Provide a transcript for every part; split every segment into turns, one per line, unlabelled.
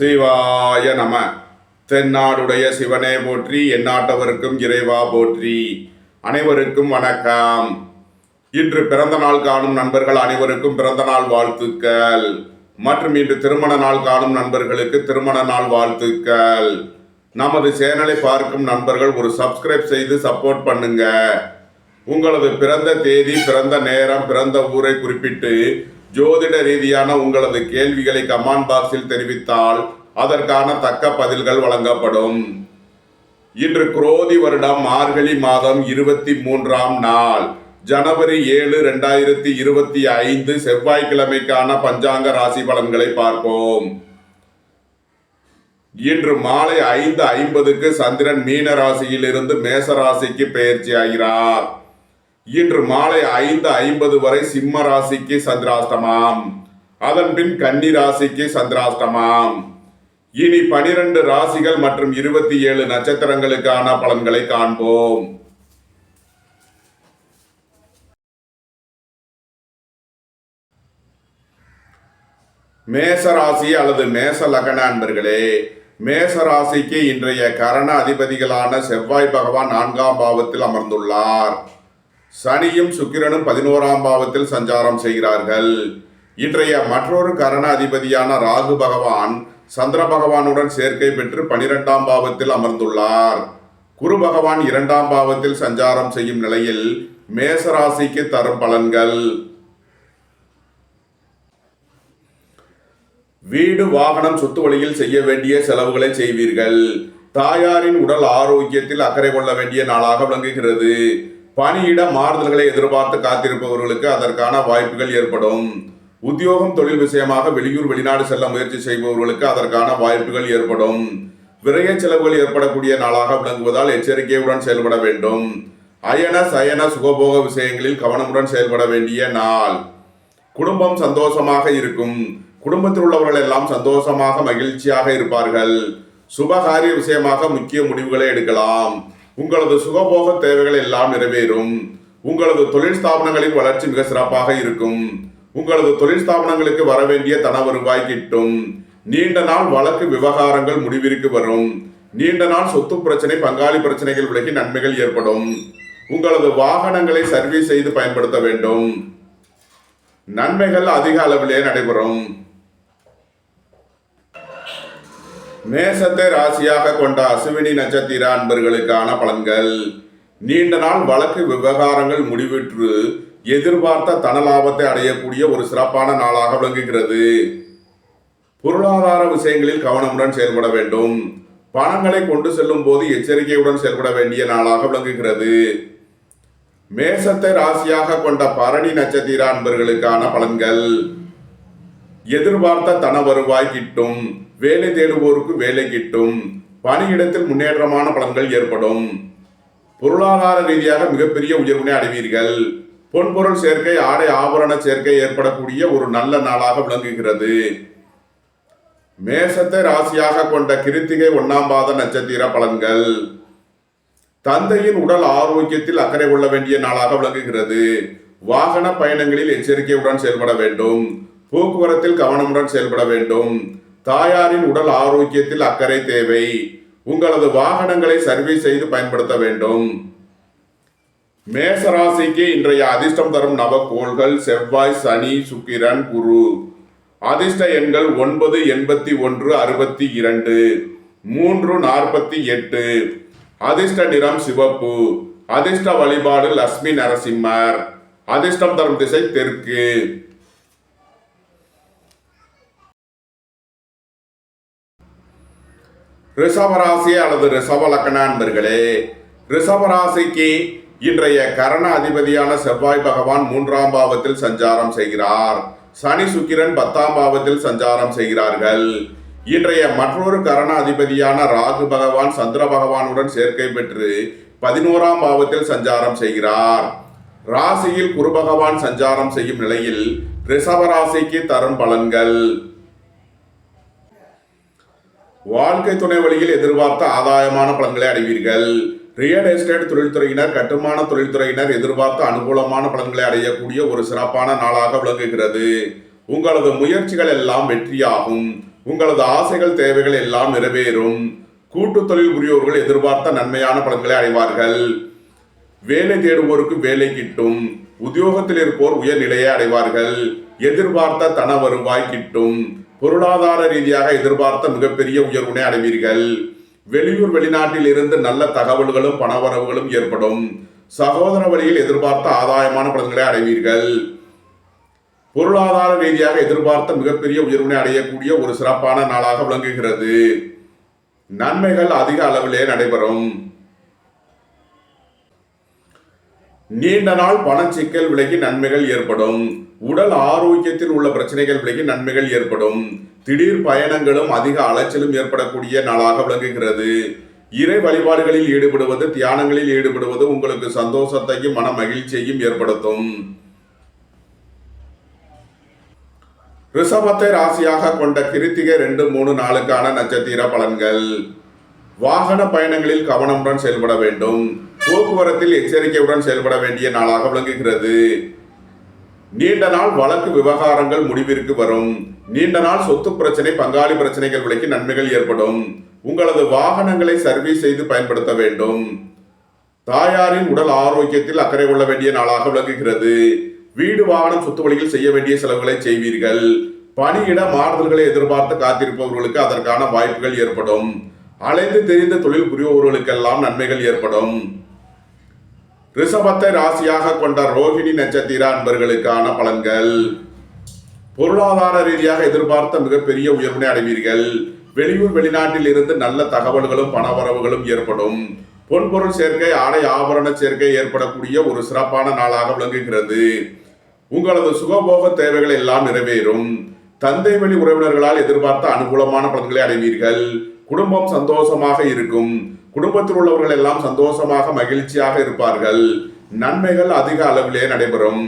சிவாய நம. தென்னாடுடைய சிவனே போற்றி, எந்நாட்டவருக்கும் இறைவா போற்றி. அனைவருக்கும் வணக்கம். இன்று பிறந்த நாள் காணும் நண்பர்கள் அனைவருக்கும் பிறந்த நாள் வாழ்த்துக்கள். மற்றும் இன்று திருமண நாள் காணும் நண்பர்களுக்கு திருமண நாள் வாழ்த்துக்கள். நமது சேனலை பார்க்கும் நண்பர்கள் ஒரு சப்ஸ்கிரைப் செய்து சப்போர்ட் பண்ணுங்க. உங்களது பிறந்த தேதி, பிறந்த நேரம், பிறந்த ஊரை குறிப்பிட்டு ஜோதிட ரீதியான உங்களது கேள்விகளை கமெண்ட் பாக்ஸில் தெரிவித்தால் அதற்கான தக்க பதில்கள் வழங்கப்படும். இன்று குரோதி வருடம் மார்கழி மாதம் 23ஆம் நாள், ஜனவரி 7, 2025 செவ்வாய்க்கிழமைக்கான பஞ்சாங்க ராசி பலன்களை பார்ப்போம். இன்று மாலை 5:50க்கு சந்திரன் மீன ராசியில் இருந்து மேச ராசிக்கு பெயர்ச்சி ஆகிறார். இன்று மாலை 5:50 வரை சிம்ம ராசிக்கு சந்திராஷ்டமம், அதன் பின் கன்னி ராசிக்கு சந்திராஷ்டமம். இனி 12 ராசிகள் மற்றும் 27 நட்சத்திரங்களுக்கான பலன்களை காண்போம். மேச ராசி அல்லது மேச லக்ன அன்பர்களே, மேச ராசிக்கு இன்றைய கரண அதிபதிகளான செவ்வாய் பகவான் 4ஆம் பாவத்தில் அமர்ந்துள்ளார். சனியும் சுக்கிரனும் 11ஆம் பாவத்தில் சஞ்சாரம் செய்கிறார்கள். இன்றைய மற்றொரு கரண அதிபதியான ராகு பகவான் சந்திர பகவானுடன் சேர்க்கை பெற்று 12ஆம் பாவத்தில் அமர்ந்துள்ளார். குரு பகவான் 2ஆம் பாவத்தில் சஞ்சாரம் செய்யும் நிலையில் மேச ராசிக்கு தரும் பலன்கள். வீடு, வாகனம், சொத்து வழியில் செய்ய வேண்டிய செலவுகளை செய்வீர்கள். தாயாரின் உடல் ஆரோக்கியத்தில் அக்கறை கொள்ள வேண்டிய நாளாக விளங்குகிறது. பணியிட மாறுதல்களை எதிர்பார்த்து காத்திருப்பவர்களுக்கு அதற்கான வாய்ப்புகள் ஏற்படும். உத்தியோகம், தொழில் விஷயமாக வெளியூர், வெளிநாடு செல்ல முயற்சி செய்பவர்களுக்கு அதற்கான வாய்ப்புகள் ஏற்படும். விரய செலவுகள் ஏற்படக்கூடிய நாளாக விளங்குவதால் எச்சரிக்கையுடன் செயல்பட வேண்டும். அயன சயன சுகபோக விஷயங்களில் கவனமுடன் செயல்பட வேண்டிய நாள். குடும்பம் சந்தோஷமாக இருக்கும். குடும்பத்தில் உள்ளவர்கள் எல்லாம் சந்தோஷமாக மகிழ்ச்சியாக இருப்பார்கள். சுபகாரிய விஷயமாக முக்கிய முடிவுகளை எடுக்கலாம். உங்களது சுகபோக தேவைகள் எல்லாம் நிறைவேறும். உங்களது தொழில் ஸ்தாபனங்களின் வளர்ச்சி மிக சிறப்பாக இருக்கும். உங்களது தொழில் ஸ்தாபனங்களுக்கு வர வேண்டிய தன வருவாய் கிட்டும். நீண்ட நாள் வழக்கு விவகாரங்கள் முடிவிற்கு வரும். நீண்ட நாள் சொத்து பிரச்சனை, பங்காளி பிரச்சனைகள் விலகி நன்மைகள் ஏற்படும். உங்களது வாகனங்களை சர்வீஸ் செய்து பயன்படுத்த வேண்டும். நன்மைகள் அதிக அளவிலே நடைபெறும். மேசத்தை ராசியாக கொண்ட அசுவினி நட்சத்திர அன்பர்களுக்கான பலன்கள். நீண்ட நாள் வழக்கு விவகாரங்கள் முடிவிற்று எதிர்பார்த்த தன லாபத்தை அடையக்கூடிய ஒரு சிறப்பான நாளாக விளங்குகிறது. பொருளாதார விஷயங்களில் கவனமுடன் செயல்பட வேண்டும். பணங்களை கொண்டு செல்லும் போது எச்சரிக்கையுடன் செயல்பட வேண்டிய நாளாக விளங்குகிறது. மேசத்தை ராசியாக கொண்ட பரணி நட்சத்திர அன்பர்களுக்கான பலன்கள். எதிர்பார்த்த தன வருவாய் கிட்டும். வேலை தேடுவோருக்கு வேலை கிட்டும். பணியிடத்தில் முன்னேற்றமான பலன்கள் ஏற்படும். பொருளாதார ரீதியாக மிகப்பெரிய உயர்வினை அடைவீர்கள். பொன்பொருள் சேர்க்கை, ஆடை ஆபரண சேர்க்கை ஏற்படக்கூடிய ஒரு நல்ல நாளாக விளங்குகிறது. மேசத்தை ராசியாக கொண்ட கிருத்திகை 1ஆம் பாத நட்சத்திர பலன்கள். தந்தையின் உடல் ஆரோக்கியத்தில் அக்கறை கொள்ள வேண்டிய நாளாக விளங்குகிறது. வாகன பயணங்களில் எச்சரிக்கையுடன் செயல்பட வேண்டும். போக்குவரத்தில் கவனமுடன் செயல்பட வேண்டும். தாயாரின் உடல் ஆரோக்கியத்தில் அக்கறை தேவை. உங்களது வாகனங்களை சர்வீஸ் செய்து பயன்படுத்த வேண்டும். மேசராசிக்கு இன்றைய அதிர்ஷ்டம் தரும் நவக்கோள்கள் செவ்வாய், சனி, சுக்கிரன், குரு. அதிர்ஷ்ட எண்கள் 9, 81, 62, 3, 48. அதிர்ஷ்ட நிறம் சிவப்பு. அதிர்ஷ்ட வழிபாடு லட்சுமி நரசிம்மர். அதிர்ஷ்டம் தரும் திசை தெற்கு. ரிஷபராசி அல்லது ரிஷப லக்ன அன்பர்களே, ரிஷபராசிக்கு இன்றைய கரண அதிபதியான செவ்வாய் பகவான் 3ஆம் பாவத்தில் சஞ்சாரம் செய்கிறார். சனி, சுக்கிரன் 10ஆம் பாவத்தில் சஞ்சாரம் செய்கிறார்கள். இன்றைய மற்றொரு கரண அதிபதியான ராகு பகவான் சந்திர பகவானுடன் சேர்க்கை பெற்று 11ஆம் பாவத்தில் சஞ்சாரம் செய்கிறார். ராசியில் குரு பகவான் சஞ்சாரம் செய்யும் நிலையில் ரிஷபராசிக்கு தரும் பலன்கள். வாழ்க்கை துணை வழியில் எதிர்பார்த்த ஆதாயமான பலன்களை அடைவீர்கள். ரியல் எஸ்டேட் தொழில்துறையினர், கட்டுமான தொழில்துறையினர் எதிர்பார்த்த அனுகூலமான பலன்களை அடையக்கூடிய ஒரு சிறப்பான நாளாக விளங்குகிறது. உங்களது முயற்சிகள் எல்லாம் வெற்றியாகும். உங்களது ஆசைகள் தேவைகள் எல்லாம் நிறைவேறும். கூட்டு தொழில் புரியோர்கள் எதிர்பார்த்த நன்மையான பலன்களை அடைவார்கள். வேலை தேடுவோருக்கு வேலை கிட்டும். உத்தியோகத்தில் இருப்போர் உயர்நிலையை அடைவார்கள். எதிர்பார்த்த தன வருவாய் கிட்டும். பொருளாதார ரீதியாக எதிர்பார்த்த மிகப்பெரிய உயர்வினை அடைவீர்கள். வெளியூர் வெளிநாட்டில் இருந்து நல்ல தகவல்களும் பணவரவுகளும் ஏற்படும். சகோதர வழியில் எதிர்பார்த்த ஆதாயமான பலன்களை அடைவீர்கள். பொருளாதார ரீதியாக எதிர்பார்த்த மிகப்பெரிய உயர்வினை அடையக்கூடிய ஒரு சிறப்பான நாளாக விளங்குகிறது. நன்மைகள் அதிக அளவிலே நடைபெறும். நீண்ட நாள் பணச்சிக்கல் விலகி நன்மைகள் ஏற்படும். உடல் ஆரோக்கியத்தில் உள்ள பிரச்சனைகள் விலகி நன்மைகள் ஏற்படும். திடீர் பயணங்களும் அதிக அலைச்சலும் ஏற்படக்கூடிய நாளாக விளங்குகிறது. இறை வழிபாடுகளில் ஈடுபடுவது, தியானங்களில் ஈடுபடுவது உங்களுக்கு சந்தோஷத்தையும் மன மகிழ்ச்சியையும் ஏற்படுத்தும். ரிஷபத்தை ராசியாக கொண்ட கிருத்திகை 2, 3 நாளுக்கான நட்சத்திர பலன்கள். வாகன பயணங்களில் கவனமுடன் செயல்பட வேண்டும். போக்குவரத்தில் எச்சரிக்கையுடன் செயல்பட வேண்டிய நாளாக விளங்குகிறது. நீண்ட நாள் வழக்கு விவகாரங்கள் முடிவிற்கு வரும். நீண்ட நாள் சொத்து பிரச்சனை, பங்காளி பிரச்சனைகள் விலகி நன்மைகள் ஏற்படும். உங்களது வாகனங்களை சர்வீஸ் செய்து பயன்படுத்த வேண்டும். தாயாரின் உடல் ஆரோக்கியத்தில் அக்கறை கொள்ள வேண்டிய நாளாக விளங்குகிறது. வீடு வாகனம் சொத்து வழியில் செய்ய வேண்டிய செலவுகளை செய்வீர்கள். பணியிட மாறுதல்களை எதிர்பார்த்து காத்திருப்பவர்களுக்கு அதற்கான வாய்ப்புகள் ஏற்படும். அலைந்து தெரிந்த தொழில் புரிபவர்களுக்கெல்லாம் நன்மைகள் ஏற்படும். ரிஷபத்தை ராசியாக கொண்ட ரோகிணி நட்சத்திர அன்பர்களுக்கான பலன்கள். பொருளாதார ரீதியாக எதிர்பார்த்த மிகப்பெரிய உயர்வினை அடைவீர்கள். வெளியூர் வெளிநாட்டில் இருந்து நல்ல தகவல்களும் பணவரவுகளும் ஏற்படும். பொன்பொருள் சேர்க்கை, ஆடை ஆபரண சேர்க்கை ஏற்படக்கூடிய ஒரு சிறப்பான நாளாக விளங்குகிறது. உங்களது சுகபோக தேவைகள் எல்லாம் நிறைவேறும். தந்தை வழி உறவினர்களால் எதிர்பார்த்த அனுகூலமான பலன்களை அடைவீர்கள். குடும்பம் சந்தோஷமாக இருக்கும். குடும்பத்தில் உள்ளவர்கள் எல்லாம் சந்தோஷமாக மகிழ்ச்சியாக இருப்பார்கள். நன்மைகள் அதிக அளவிலே நடைபெறும்.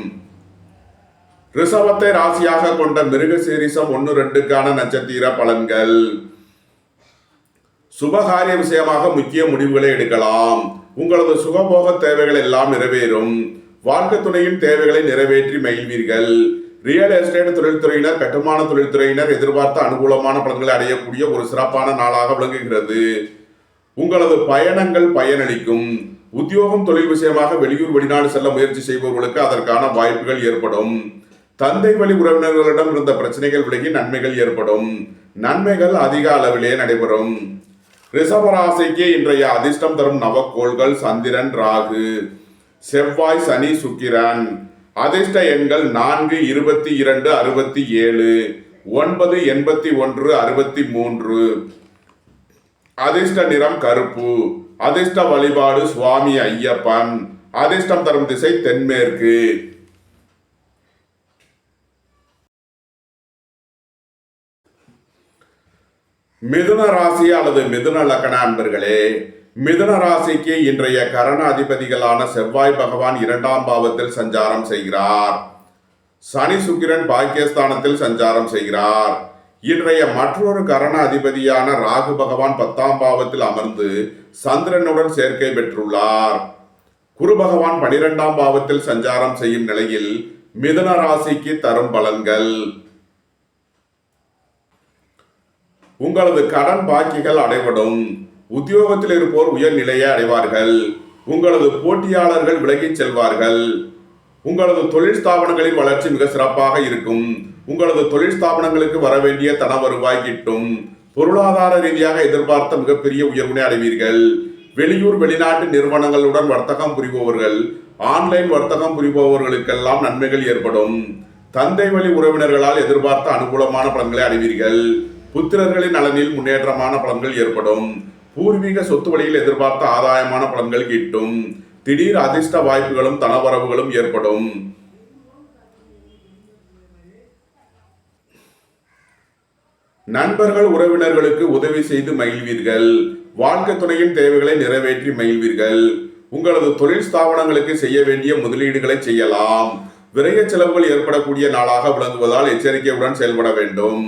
ரிஷபத்தை ராசியாக கொண்ட மிருகசீரிஷம் 1, 2க்கான நட்சத்திர பலன்கள். சுபகாரிய விஷயமாக முக்கிய முடிவுகளை எடுக்கலாம். உங்களது சுகபோக தேவைகள் எல்லாம் நிறைவேறும். வாழ்க்கை துணையின் தேவைகளை நிறைவேற்றி மகிழ்வீர்கள். ரியல் எஸ்டேட் தொழில்துறையினர், கட்டுமான தொழில்துறையினர் எதிர்பார்த்த அனுகூலமான பலன்களை அடையக்கூடிய ஒரு சிறப்பான நாளாக விளங்குகிறது. உங்களது பயணங்கள் பயனளிக்கும். உத்தியோகம் தொழில் விஷயமாக வெளியூர் வெளிநாடு செல்ல முயற்சி செய்பவர்களுக்கு அதற்கான வாய்ப்புகள் ஏற்படும். தந்தை வழி உறவினர்களிடம் இருந்த பிரச்சனைகள் விலகி நன்மைகள் ஏற்படும். நன்மைகள் அதிக அளவிலே நடைபெறும். ரிஷபராசிக்கு இன்றைய அதிர்ஷ்டம் தரும் நவக்கோள்கள் சந்திரன், ராகு, செவ்வாய், சனி, சுக்கிரன். அதிர்ஷ்ட எண்கள் 4, 22, 67, 9, 81, 63. அதிர்ஷ்ட நிறம் கருப்பு. அதிர்ஷ்ட வழிபாடு சுவாமி ஐயப்பன். அதிர்ஷ்டம் தரும் திசை தென்மேற்கு. மிதுன ராசி அல்லது மிதுன லக்ன அன்பர்களே, மிதுன ராசிக்கு இன்றைய கரண அதிபதிகளான செவ்வாய் பகவான் 2ஆம் பாவத்தில் சஞ்சாரம் செய்கிறார். சனி சுக்கிரன் பாக்கியஸ்தானத்தில் சஞ்சாரம் செய்கிறார். இன்றைய மற்றொரு கரண அதிபதியான ராகு பகவான் 10ஆம் பாவத்தில் அமர்ந்து சந்திரனுடன் சேர்க்கை பெற்றுள்ளார். குரு பகவான் 12ஆம் பாவத்தில் சஞ்சாரம் செய்யும் நிலையில் மிதுன ராசிக்கு தரும் பலன்கள். உங்களது கடன் பாக்கிகள் அடைபடும். உத்தியோகத்தில் இருப்போர் உயர் நிலையை அடைவார்கள். உங்களது போட்டியாளர்கள் விலகிச் செல்வார்கள். உங்களது தொழில் ஸ்தாபனங்களின் வளர்ச்சி மிக சிறப்பாக இருக்கும். உங்களது தொழில் ஸ்தாபனங்களுக்கு வர வேண்டிய தன வருவாய் கிட்டும். பொருளாதார ரீதியாக எதிர்பார்த்த மிகப்பெரிய உயர்வினை அடைவீர்கள். வெளியூர் வெளிநாட்டு நிறுவனங்களுடன் வர்த்தகம் புரிபவர்கள், ஆன்லைன் வர்த்தகம் புரிபவர்களுக்கெல்லாம் நன்மைகள் ஏற்படும். தந்தை வழி உறவினர்களால் எதிர்பார்த்த அனுகூலமான பலன்களை அடைவீர்கள். புத்திரர்களின் நலனில் முன்னேற்றமான பலன்கள் ஏற்படும். பூர்வீக சொத்து வழியில் எதிர்பார்த்த ஆதாயமான பலன்கள் கிட்டும். திடீர் அதிர்ஷ்ட வாய்ப்புகளும் தனவரவுகளும் ஏற்படும். நண்பர்கள் உறவினர்களுக்கு உதவி செய்து மகிழ்வீர்கள். வாழ்க்கை துணையின் தேவைகளை நிறைவேற்றி மகிழ்வீர்கள். உங்களது தொழில் ஸ்தாபனங்களுக்கு செய்ய வேண்டிய முதலீடுகளை செய்யலாம். விரைய செலவுகள் ஏற்படக்கூடிய நாளாக விளங்குவதால் எச்சரிக்கையுடன் செயல்பட வேண்டும்.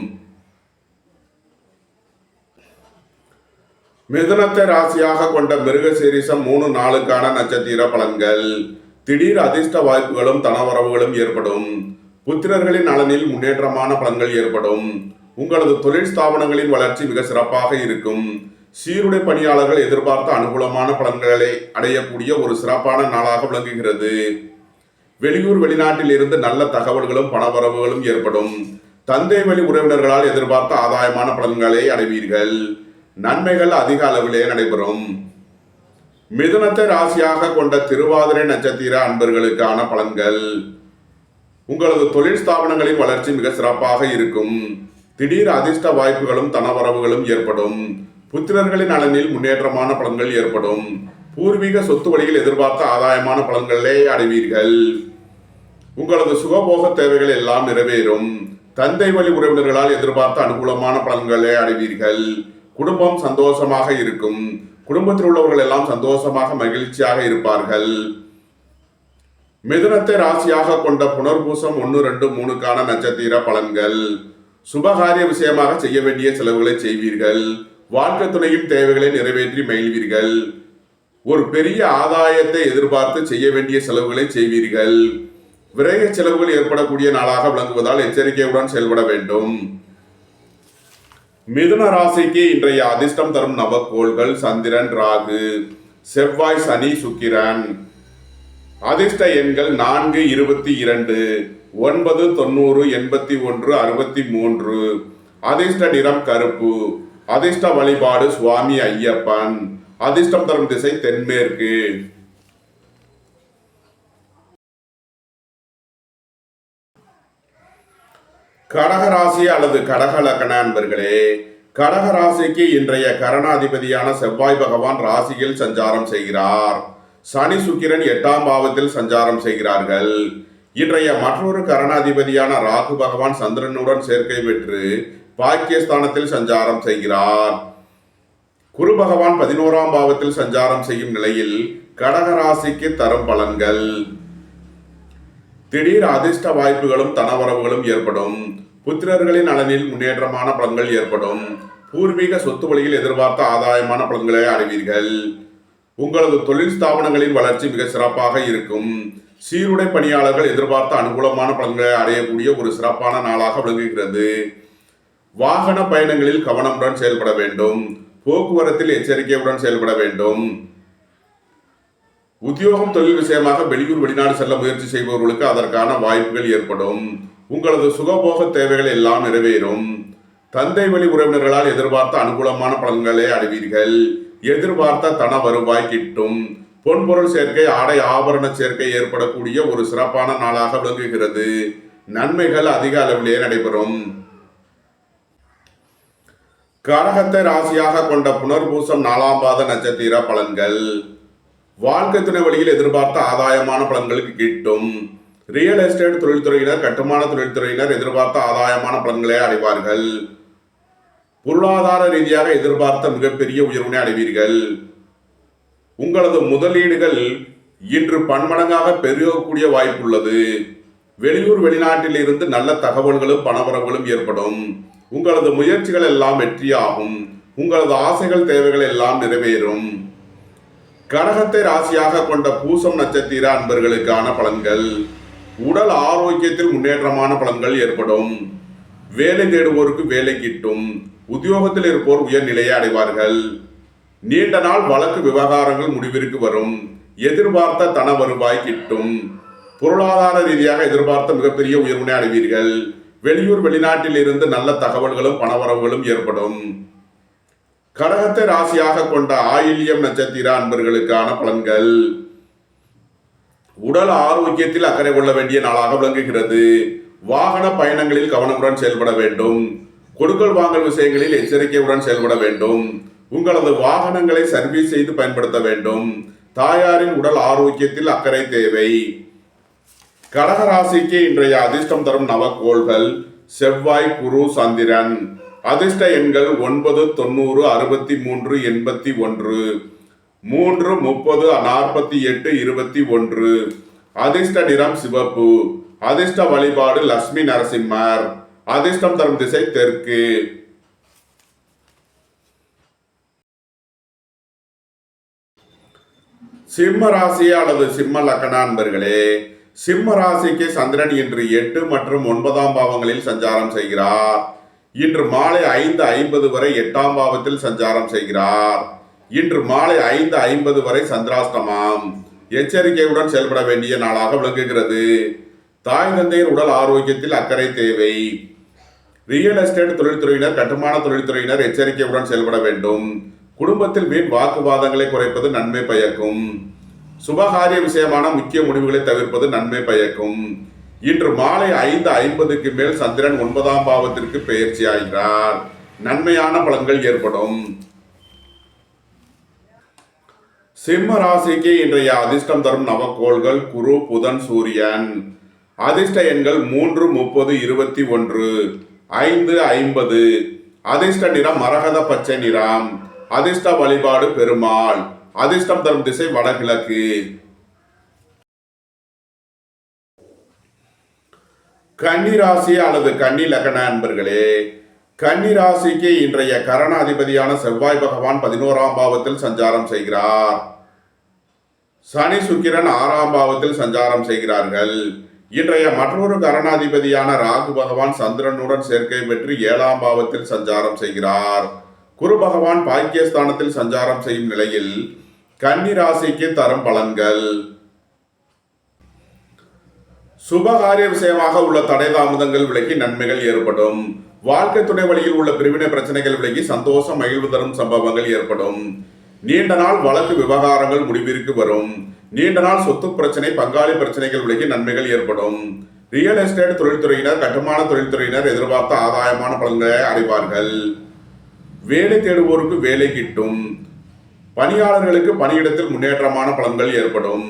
மிதுனத்தை ராசியாக கொண்ட மிருகசீரிஷம் 3 நாளுக்கான நட்சத்திர பலன்கள். திடீர் அதிர்ஷ்ட வாய்ப்புகளும் தனவரவுகளும் ஏற்படும். புத்திரர்களின் நலனில் முன்னேற்றமான பலன்கள் ஏற்படும். உங்களது தொழில் ஸ்தாபனங்களின் வளர்ச்சி மிக சிறப்பாக இருக்கும். சீருடை பணியாளர்கள் எதிர்பார்த்த அனுகூலமான பலன்களை அடையக்கூடிய ஒரு சிறப்பான நாளாக விளங்குகிறது. வெளியூர் வெளிநாட்டில் இருந்து நல்ல தகவல்களும் பணவரவுகளும் ஏற்படும். தந்தை வழி உறவினர்களால் எதிர்பார்த்த ஆதாயமான பலன்களை அடைவீர்கள். நன்மைகள் அதிக அளவிலே நடைபெறும். மிதுனத்தை ராசியாக கொண்ட திருவாதிரை நட்சத்திர அன்பர்களுக்கான பலன்கள். உங்களது தொழில் ஸ்தாபனங்களின் வளர்ச்சி மிக சிறப்பாக இருக்கும். திடீர் அதிர்ஷ்ட வாய்ப்புகளும் தனவரவுகளும் ஏற்படும். புத்திரர்களின் நலனில் முன்னேற்றமான பலன்கள் ஏற்படும். பூர்வீக சொத்து வழியில் எதிர்பார்த்த ஆதாயமான பலன்களை அடைவீர்கள். உங்களது சுகபோக தேவைகள் எல்லாம் நிறைவேறும். தந்தை வழி உறவினர்களால் எதிர்பார்த்த அனுகூலமான பலன்களை அடைவீர்கள். குடும்பம் சந்தோஷமாக இருக்கும். குடும்பத்தில் உள்ளவர்கள் எல்லாம் சந்தோஷமாக மகிழ்ச்சியாக இருப்பார்கள். மிதுனத்தை ராசியாக கொண்ட புனர்பூசம் 1, 2, 3க்கான நட்சத்திர பலன்கள். சுபகாரிய விஷயமாக செய்ய வேண்டிய செலவுகளை செய்வீர்கள். வாழ்க்கை துணையின் தேவைகளை நிறைவேற்றி மகிழ்வீர்கள். ஒரு பெரிய ஆதாயத்தை எதிர்பார்த்து செய்ய வேண்டிய செலவுகளை செய்வீர்கள். விரைய செலவுகள் ஏற்படக்கூடிய நாளாக விளங்குவதால் எச்சரிக்கையுடன் செயல்பட வேண்டும். மிதுன ராசிக்கு இன்றைய அதிர்ஷ்டம் தரும் நவக்கோள்கள் சந்திரன், ராகு, செவ்வாய், சனி, சுக்கிரன். அதிர்ஷ்ட எண்கள் 4, 22, 9, 90, 81, 63. அதிர்ஷ்ட நிறம் கருப்பு. அதிர்ஷ்ட வழிபாடு சுவாமி ஐயப்பன். அதிர்ஷ்டம் தரும் திசை தென்மேற்கு. கடகராசி அல்லது கடக லக்ன அன்பர்களே, கடகராசிக்கு இன்றைய கரணாதிபதியான செவ்வாய் பகவான் ராசியில் சஞ்சாரம் செய்கிறார். சனி சுக்கிரன் 8ஆம் பாவத்தில் சஞ்சாரம் செய்கிறார்கள். இன்றைய மற்றொரு கரணாதிபதியான ராகு பகவான் சந்திரனுடன் சேர்க்கை பெற்று பாக்கியஸ்தானத்தில் சஞ்சாரம் செய்கிறார். குரு பகவான் 11ஆம் பாவத்தில் சஞ்சாரம் செய்யும் நிலையில் கடகராசிக்கு தரும் பலன்கள். திடீர் அதிர்ஷ்ட வாய்ப்புகளும் தனவரவுகளும் ஏற்படும். புத்திரர்களின் நலனில் முன்னேற்றமான பலன்கள் ஏற்படும். பூர்வீக சொத்து வழியில் எதிர்பார்த்த ஆதாயமான பலன்களை அடைவீர்கள். உங்களது தொழில் ஸ்தாபனங்களின் வளர்ச்சி மிக சிறப்பாக இருக்கும். சீருடை பணியாளர்கள் எதிர்பார்த்த அனுகூலமான பலன்களை அடையக்கூடிய ஒரு சிறப்பான நாளாக விளங்குகிறது. வாகன பயணங்களில் கவனமுடன் செயல்பட வேண்டும். போக்குவரத்தில் எச்சரிக்கையுடன் செயல்பட வேண்டும். உத்தியோகம் தொழில் விஷயமாக வெளியூர் வெளிநாடு செல்ல முயற்சி செய்பவர்களுக்கு அதற்கான வாய்ப்புகள் ஏற்படும். உங்களது சுகபோக தேவைகள் எல்லாம் நிறைவேறும். தந்தை வழி உறவினர்களால் எதிர்பார்த்த அனுகூலமான பலன்களை அடைவீர்கள். எதிர்பார்த்த தன வருவாய் கிட்டும். பொன்பொருள் சேர்க்கை, ஆடை ஆபரண சேர்க்கை ஏற்படக்கூடிய ஒரு சிறப்பான நாளாக விளங்குகிறது. நன்மைகள் அதிக அளவிலே நடைபெறும். கடகத்தை ராசியாக கொண்ட புனர்பூசம் 4ஆம் பாத நட்சத்திர பலன்கள். வாழ்க்கை துணை வழியில் எதிர்பார்த்த ஆதாயமான பலன்களுக்கு கிட்டும். ரியல் எஸ்டேட் தொழில்துறையினர், கட்டுமான தொழில்துறையினர் எதிர்பார்த்த ஆதாயமான பலன்களை அடைவார்கள். பொருளாதார ரீதியாக எதிர்பார்த்த மிகப்பெரிய உயர்வினை அடைவீர்கள். உங்களது முதலீடுகள் இன்று பன்மடங்காக பெருகக்கூடிய வாய்ப்புள்ளது. வெளியூர் வெளிநாட்டில் இருந்து நல்ல தகவல்களும் பணவரவுகளும் ஏற்படும். உங்களது முயற்சிகள் எல்லாம் வெற்றியாகும். உங்களது ஆசைகள் தேவைகள் எல்லாம் நிறைவேறும். கடகத்தை ராசியாக கொண்ட பூசம் நட்சத்திர அன்பர்களுக்கான பலன்கள். உடல் ஆரோக்கியத்தில் முன்னேற்றமான பலன்கள் ஏற்படும். வேலை தேடுவோருக்கு வேலை கிட்டும். உத்தியோகத்தில் இருப்போர் உயர்நிலையை அடைவார்கள். நீண்ட நாள் வழக்கு விவகாரங்கள் முடிவிற்கு வரும். எதிர்பார்த்த தன வருவாய் கிட்டும். பொருளாதார ரீதியாக எதிர்பார்த்த மிகப்பெரிய உயர்வினை அடைவீர்கள். வெளியூர் வெளிநாட்டில் இருந்து நல்ல தகவல்களும் பணவரவுகளும் ஏற்படும். கடகத்தை ராசியாக கொண்ட ஆயில்யம் நட்சத்திர அன்பர்களுக்கான பலன்கள். உடல் ஆரோக்கியத்தில் அக்கறை கொள்ள வேண்டிய நாளாக விளங்குகிறது. வாகன பயணங்களில் கவனமுடன் செயல்பட வேண்டும். கொடுக்கல் வாங்கல் விஷயங்களில் எச்சரிக்கையுடன் செயல்பட வேண்டும். உங்களது வாகனங்களை சர்வீஸ் செய்து பயன்படுத்த வேண்டும். தாயாரின் உடல் ஆரோக்கியத்தில் அக்கறை தேவை. கடகராசிக்கு இன்றைய அதிர்ஷ்டம் தரும் நவக்கோள்கள் செவ்வாய், குரு, சந்திரன். அதிர்ஷ்ட எண்கள் 9, 90, 63, 81, 3, 30, 48, 21. அதிர்ஷ்ட நிறம் சிவப்பு. அதிர்ஷ்ட வழிபாடு லட்சுமி நரசிம்மர். அதிர்ஷ்டம் தரும் திசை தெற்கு. சிம்ம ராசி அல்லது சிம்ம லக்ன அன்பர்களே, சிம்ம ராசிக்கு சந்திரன் இன்று 8 மற்றும் 9ஆம் பாவங்களில் சஞ்சாரம் செய்கிறார். இன்று மாலை 5:50 வரை 8ஆம் பாவத்தில் சஞ்சாரம் செய்கிறார். இன்று மாலை 5:50 வரை சந்திராஷ்டமம். எச்சரிக்கையுடன் செயல்பட வேண்டிய நாளாக விளங்குகிறது. தாய் தந்தையர் உடல் ஆரோக்கியத்தில் அக்கறை தேவை. ரியல் எஸ்டேட் தொழில்துறையினர், கட்டுமான தொழில்துறையினர் எச்சரிக்கையுடன் செயல்பட வேண்டும். குடும்பத்தில் வீண் வாக்குவாதங்களை குறைப்பது நன்மை பயக்கும். சுபகாரிய விஷயமான முக்கிய முடிவுகளை தவிர்ப்பது நன்மை பயக்கும். இன்று மாலை 5:50க்கு மேல் சந்திரன் 9ஆம் பாவத்திற்கு பெயர்ச்சி ஆகிறார். நன்மையான பலன்கள் ஏற்படும். சிம்ம ராசிக்கு இன்றைய அதிர்ஷ்டம் தரும் நவக்கோள்கள் குரு, புதன், சூரியன். அதிர்ஷ்ட எண்கள் 3, 30, 21, 5, 50. அதிர்ஷ்ட நிறம் மரகத பச்சை நிறம். அதிர்ஷ்ட வழிபாடு பெருமாள். அதிர்ஷ்டம் தரும் திசை வடகிழக்கு. கன்னி ராசி அல்லது கன்னி லக்ன அன்பர்களே, கன்னி ராசிக்கு இன்றைய கரண அதிபதியான செவ்வாய் பகவான் 11ஆம் பாவத்தில் சஞ்சாரம் செய்கிறார். சனி சுக்கிரன் 6ஆம் பாவத்தில் சஞ்சாரம் செய்கிறார்கள். இன்றைய மற்றொரு கரணாதிபதியான ராகு பகவான் சந்திரனுடன் சேர்க்கை பெற்று 7ஆம் பாவத்தில் சஞ்சாரம் செய்கிறார். குரு பகவான் பாக்கியஸ்தானத்தில் சஞ்சாரம் செய்யும் நிலையில் கன்னி ராசிக்கு தரும் பலன்கள். சுபகாரிய விஷயமாக உள்ள தடை தாமதங்கள் விலகி நன்மைகள் ஏற்படும். வாழ்க்கை துணை வழியில் உள்ள பிரிவினை பிரச்சனைகள் விலகி சந்தோஷம், மகிழ்வு தரும் சம்பவங்கள் ஏற்படும். நீண்ட நாள் வழக்கு விவகாரங்கள் முடிவிற்கு வரும். நீண்ட நாள் சொத்து பிரச்சனை, பங்காளி பிரச்சனைகள் விலகி நன்மைகள் ஏற்படும். ரியல் எஸ்டேட் தொழில்துறையினர், கட்டுமான தொழில்துறையினர் எதிர்பார்த்த ஆதாயமான பலன்களை அடைவார்கள். வேலை தேடுவோருக்கு வேலை கிட்டும். பணியாளர்களுக்கு பணியிடத்தில் முன்னேற்றமான பலன்கள் ஏற்படும்.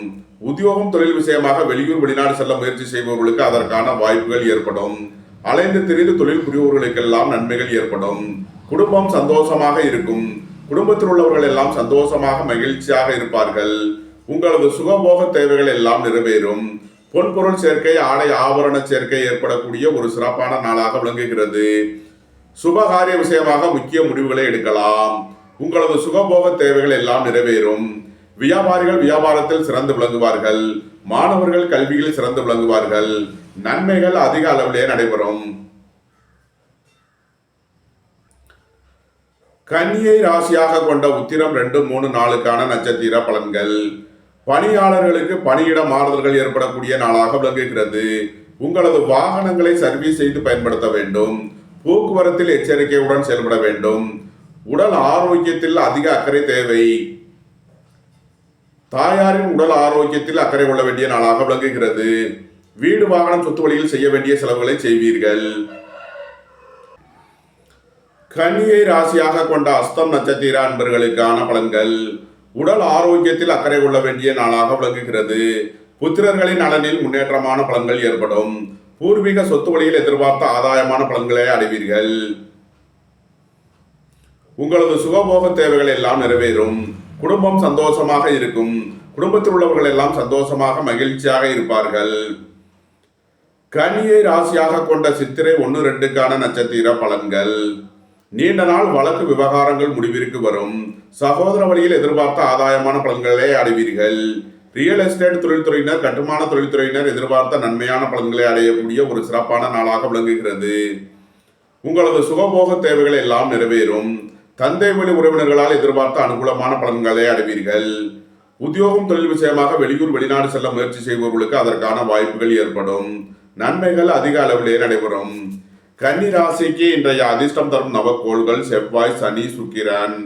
உத்தியோகம், தொழில் விஷயமாக வெளியூர், வெளிநாடு செல்ல முயற்சி செய்பவர்களுக்கு அதற்கான வாய்ப்புகள் ஏற்படும். அலைந்து திரிந்து தொழில் புரிபவர்களுக்கெல்லாம் நன்மைகள் ஏற்படும். குடும்பம் சந்தோஷமாக இருக்கும். குடும்பத்தில் உள்ளவர்கள் எல்லாம் சந்தோஷமாக, மகிழ்ச்சியாக இருப்பார்கள். உங்களது சுகபோக தேவைகள் எல்லாம் நிறைவேறும். பொன்பொருள் சேர்க்கை, ஆடை ஆபரண சேர்க்கை ஏற்படக்கூடிய ஒரு சிறப்பான நாளாக விளங்குகிறது. சுபகாரிய விஷயமாக முக்கிய முடிவுகளை எடுக்கலாம். உங்களது சுகபோக தேவைகள் எல்லாம் நிறைவேறும். வியாபாரிகள் வியாபாரத்தில் சிறந்து விளங்குவார்கள். மாணவர்கள் கல்வியில் சிறந்து விளங்குவார்கள். நன்மைகள் அதிக அளவிலே நடைபெறும். கன்னியை ராசியாக கொண்ட உத்திரம் 2, 3, 4க்கான நட்சத்திர பலன்கள். பணியாளர்களுக்கு பணியிட மாறுதல்கள் ஏற்படக்கூடிய நாளாக விளங்குகிறது. உங்களது வாகனங்களை சர்வீஸ் செய்து பயன்படுத்த வேண்டும். போக்குவரத்தில் எச்சரிக்கையுடன் செயல்பட வேண்டும். உடல் ஆரோக்கியத்தில் அதிக அக்கறை தேவை. தாயாரின் உடல் ஆரோக்கியத்தில் அக்கறை கொள்ள வேண்டிய நாளாக விளங்குகிறது. வீடு, வாகனம், சொத்து வழியில் செய்ய வேண்டிய செலவுகளை செய்வீர்கள். கன்னியை ராசியாக கொண்ட அஸ்தம் நட்சத்திர அன்பர்களுக்கான பலன்கள். உடல் ஆரோக்கியத்தில் அக்கறை கொள்ள வேண்டிய நாளாக விளங்குகிறது. புத்திரர்களின் நலனில் முன்னேற்றமான பலன்கள் ஏற்படும். பூர்வீக சொத்து வழியில் எதிர்பார்த்த ஆதாயமான பலன்களை அடைவீர்கள். உங்களது சுகபோக தேவைகள் எல்லாம் நிறைவேறும். குடும்பம் சந்தோஷமாக இருக்கும். குடும்பத்தில் உள்ளவர்கள் எல்லாம் சந்தோஷமாக, மகிழ்ச்சியாக இருப்பார்கள். கன்னியை ராசியாக கொண்ட சித்திரை 1, 2க்கான நட்சத்திர பலன்கள். நீண்ட நாள் வழக்கு விவகாரங்கள் முடிவிற்கு வரும். சகோதர வழியில் எதிர்பார்த்த ஆதாயமான பலன்களை அடைவீர்கள். ரியல் எஸ்டேட் தொழில்துறையினர், கட்டுமான தொழில்துறையினர் எதிர்பார்த்த நன்மையான பலன்களை அடையக்கூடிய ஒரு சிறப்பான நாளாக விளங்குகிறது. உங்களது சுகபோக தேவைகள் எல்லாம் நிறைவேறும். தந்தை வழி உறவினர்களால் எதிர்பார்த்த அனுகூலமான பலன்களை அடைவீர்கள். உத்தியோகம், தொழில் விஷயமாக வெளியூர், வெளிநாடு செல்ல முயற்சி செய்பவர்களுக்கு அதற்கான வாய்ப்புகள் ஏற்படும். நன்மைகள் அதிக அளவிலே நடைபெறும். கன்னி ராசிக்கு இன்றைய அதிர்ஷ்டம் தரும் நவக்கோள்கள் செவ்வாய், சனி, சுக்கிரன்,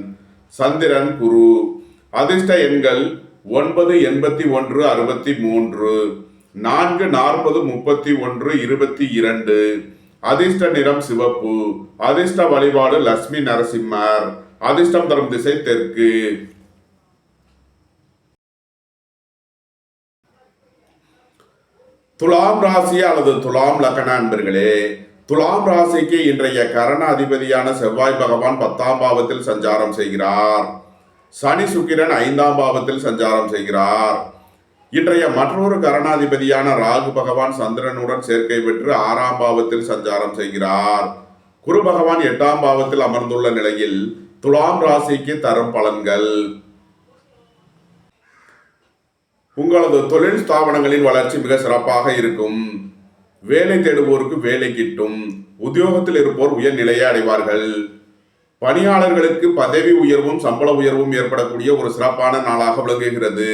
சந்திரன், குரு. அதிர்ஷ்ட எண்கள் 9, 81, 63, 4, 40, 31, 22. அதிர்ஷ்ட நிறம் சிவப்பு. அதிர்ஷ்ட வழிபாடு லட்சுமி நரசிம்மர். அதிர்ஷ்டம் தரும் திசை தெற்கு. துலாம் ராசி அல்லது துலாம் லக்ன அன்பர்களே, துலாம் ராசிக்கு இன்றைய கரண அதிபதியான செவ்வாய் பகவான் 10ஆம் பாவத்தில் சஞ்சாரம் செய்கிறார். சனி சுக்கிரன் 5ஆம் பாவத்தில் சஞ்சாரம் செய்கிறார். இன்றைய மற்றொரு கரணாதிபதியான ராகு பகவான் சந்திரனுடன் சேர்க்கை பெற்று 6ஆம் பாவத்தில் சஞ்சாரம் செய்கிறார். குரு பகவான் 8ஆம் பாவத்தில் அமர்ந்துள்ள நிலையில் துலாம் ராசிக்கு தரும் பலன்கள். உங்களது தொழில் ஸ்தாபனங்களின் வளர்ச்சி மிக சிறப்பாக இருக்கும். வேலை தேடுவோருக்கு வேலை கிட்டும். உத்தியோகத்தில் இருப்போர் உயர்நிலையை அடைவார்கள். பணியாளர்களுக்கு பதவி உயர்வும் சம்பள உயர்வும் ஏற்படக்கூடிய ஒரு சிறப்பான நாளாக விளங்குகிறது.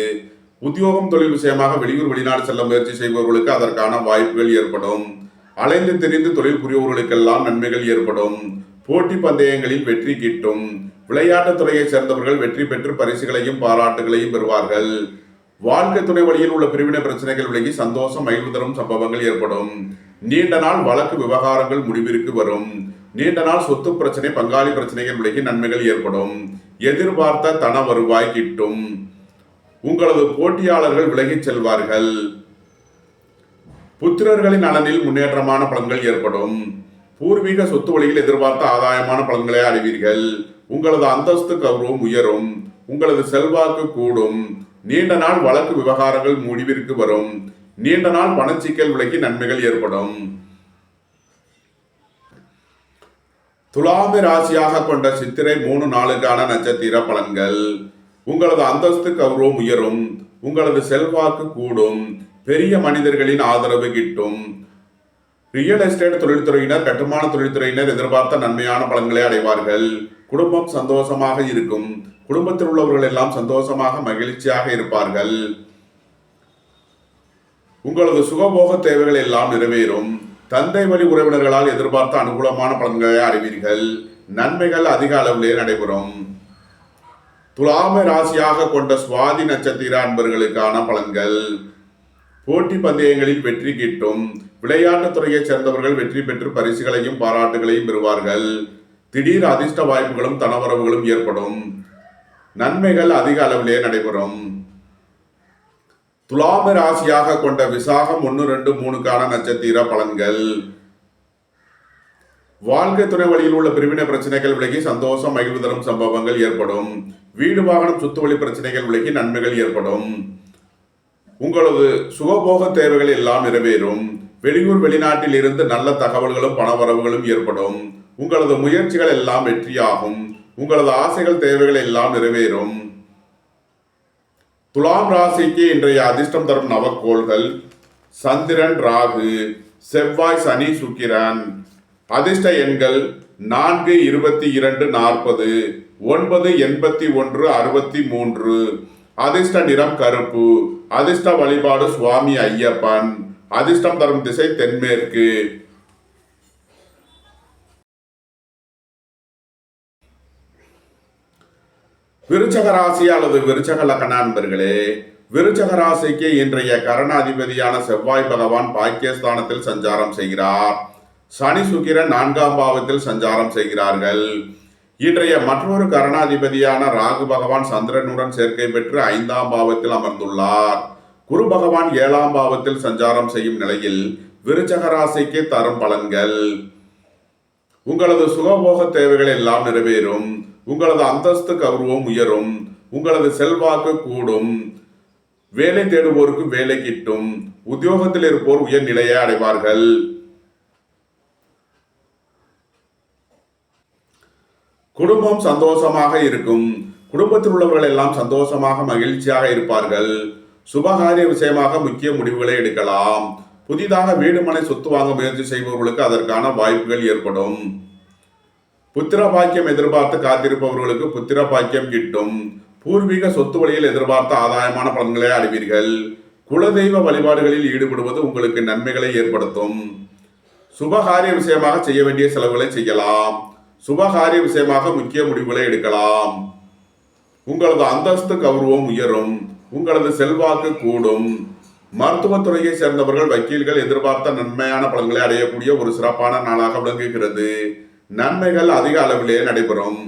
உத்தியோகம் தொழில் விஷயமாக வெளியூர் வெளிநாடு செல்ல முயற்சி செய்பவர்களுக்கு அதற்கான வாய்ப்புகள் ஏற்படும். அலைந்து திரிந்து தொழில் புரிபவர்களுக்கெல்லாம் நன்மைகள் ஏற்படும். போட்டி பந்தயங்களில் வெற்றி கிட்டும். விளையாட்டுத் துறையை சேர்ந்தவர்கள் வெற்றி பெற்று பரிசுகளையும் பாராட்டுகளையும் பெறுவார்கள். வாழ்க்கை துணை வழியில் உள்ள பிரிவினை பிரச்சனைகள் விலகி சந்தோஷம் மகிழ்வு தரும் சம்பவங்கள் ஏற்படும். நீண்ட நாள் வழக்கு விவகாரங்கள் முடிவிற்கு வரும். நீண்ட நாள் சொத்து பிரச்சனை பங்காளி பிரச்சனைகள் விலகி நன்மைகள் ஏற்படும். எதிர்பார்த்த தன வருவாய் கிட்டும். உங்களது போட்டியாளர்கள் விலகிச் செல்வார்கள். புத்திரர்களின் நலனில் முன்னேற்றமான பலன்கள் ஏற்படும். பூர்வீக சொத்து வழியில் எதிர்பார்த்த ஆதாயமான பலன்களை அறிவீர்கள். உங்களது அந்தஸ்து கௌரவம் உயரும். உங்களது செல்வாக்கு கூடும். நீண்ட நாள் வழக்கு விவகாரங்கள் முடிவிற்கு வரும். நீண்ட நாள் பணச்சிக்கல் விலகி நன்மைகள் ஏற்படும். துலாமி ராசியாக கொண்ட சித்திரை 3 நாளுக்கான நட்சத்திர பலன்கள். உங்களது அந்தஸ்து கௌரவம் உயரும். உங்களது செல்வாக்கு கூடும். பெரிய மனிதர்களின் ஆதரவு கிட்டும். ரியல் எஸ்டேட் தொழில்துறையினர் கட்டுமான தொழில்துறையினர் எதிர்பார்த்த நன்மையான பலன்களை அடைவார்கள். குடும்பம் சந்தோஷமாக இருக்கும். குடும்பத்தில் உள்ளவர்கள் எல்லாம் சந்தோஷமாக மகிழ்ச்சியாக இருப்பார்கள். உங்களது சுகபோக தேவைகள் எல்லாம் நிறைவேறும். தந்தை வழி உறவினர்களால் எதிர்பார்த்த அனுகூலமான பலன்களை அறிவீர்கள். நன்மைகள் அதிக அளவிலே நடைபெறும். துலாம ராசியாக கொண்ட சுவாதி நட்சத்திர அன்பர்களுக்கான பலன்கள். போட்டி பந்தயங்களில் வெற்றி கிட்டும். விளையாட்டுத் துறையைச் சேர்ந்தவர்கள் வெற்றி பெற்று பரிசுகளையும் பாராட்டுகளையும் பெறுவார்கள். திடீர் அதிர்ஷ்ட வாய்ப்புகளும் தனவரவுகளும் ஏற்படும். நன்மைகள் அதிக அளவிலே நடைபெறும். துலாம ராசியாக கொண்ட விசாகம் 1, 2, 3க்கான நட்சத்திர பலன்கள். வாழ்க்கை துணை வழியில் உள்ள பிரிவினை பிரச்சனைகள் விலகி சந்தோஷம் மகிழ்வு தரும் சம்பவங்கள் ஏற்படும். வீடு வாகனம் சொத்து வழி பிரச்சனைகள் விலகி நன்மைகள் ஏற்படும். உங்களது சுகபோக தேவைகள் எல்லாம் நிறைவேறும். வெளியூர் வெளிநாட்டில் இருந்து நல்ல தகவல்களும் பணவரவுகளும் ஏற்படும். உங்களது முயற்சிகள் எல்லாம் வெற்றியாகும். உங்களது ஆசைகள் தேவைகள் எல்லாம் நிறைவேறும். துலாம் ராசிக்கு இன்றைய அதிர்ஷ்டம் தரும் நவக்கோள்கள் சந்திரன், ராகு, செவ்வாய், சனி, சுக்கிரன். அதிர்ஷ்ட எண்கள் 4, 22, 40, 9, 81, 63. அதிர்ஷ்ட நிறம் கருப்பு. அதிர்ஷ்ட வழிபாடு சுவாமி ஐயப்பன். அதிர்ஷ்டம் தரும் திசை தென்மேற்கு. விருச்சக ராசி அல்லது விருச்சக லக்ன அன்பர்களே, விருச்சக ராசிக்கு இன்றைய கரணாதிபதியான செவ்வாய் பகவான் பாக்கியஸ்தானத்தில் சஞ்சாரம் செய்கிறார். சனி சுக்கிரன் 4ஆம் பாவத்தில் சஞ்சாரம் செய்கிறார்கள். இன்றைய மற்றொரு கரணாதிபதியான ராகு பகவான் சந்திரனுடன் சேர்க்கை பெற்று 5ஆம் பாவத்தில் அமர்ந்துள்ளார். குரு பகவான் 7ஆம் பாவத்தில் சஞ்சாரம் செய்யும் நிலையில் விருச்சக ராசிக்கு தரும் பலன்கள். உங்களது சுகபோக தேவைகள் எல்லாம் நிறைவேறும். உங்களது அந்தஸ்து கௌரவம் உயரும். உங்களது செல்வாக்கு கூடும். வேலை தேடுவோருக்கு வேலை கிட்டும். உத்தியோகத்தில் இருப்போர் உயர்நிலையை அடைவார்கள். குடும்பம் சந்தோஷமாக இருக்கும். குடும்பத்தில் உள்ளவர்கள் எல்லாம் சந்தோஷமாக மகிழ்ச்சியாக இருப்பார்கள். சுபகாரிய விஷயமாக முக்கிய முடிவுகளை எடுக்கலாம். புதிதாக வீடு மனை சொத்து வாங்க முயற்சி செய்பவர்களுக்கு அதற்கான வாய்ப்புகள் ஏற்படும். புத்திர பாக்கியம் எதிர்பார்த்து காத்திருப்பவர்களுக்கு புத்திர பாக்கியம் கிட்டும். பூர்வீக சொத்து வழியில் எதிர்பார்த்த ஆதாயமான பலன்களை அறிவீர்கள். குலதெய்வ வழிபாடுகளில் ஈடுபடுவது உங்களுக்கு நன்மைகளை ஏற்படுத்தும். சுபகாரிய விஷயமாக செய்ய வேண்டிய செலவுகளை செய்யலாம். சுபகாரிய விஷயமாக முக்கிய முடிவுகளை எடுக்கலாம். உங்களது அந்தஸ்து கௌரவம் உயரும். உங்களது செல்வாக்கு கூடும். மருத்துவத்துறையை சேர்ந்தவர்கள் வக்கீல்கள் எதிர்பார்த்த நன்மையான பலன்களை அடையக்கூடிய ஒரு சிறப்பான நாளாக விளங்குகிறது. நன்மைகள் அதிக அளவிலே நடைபெறும்.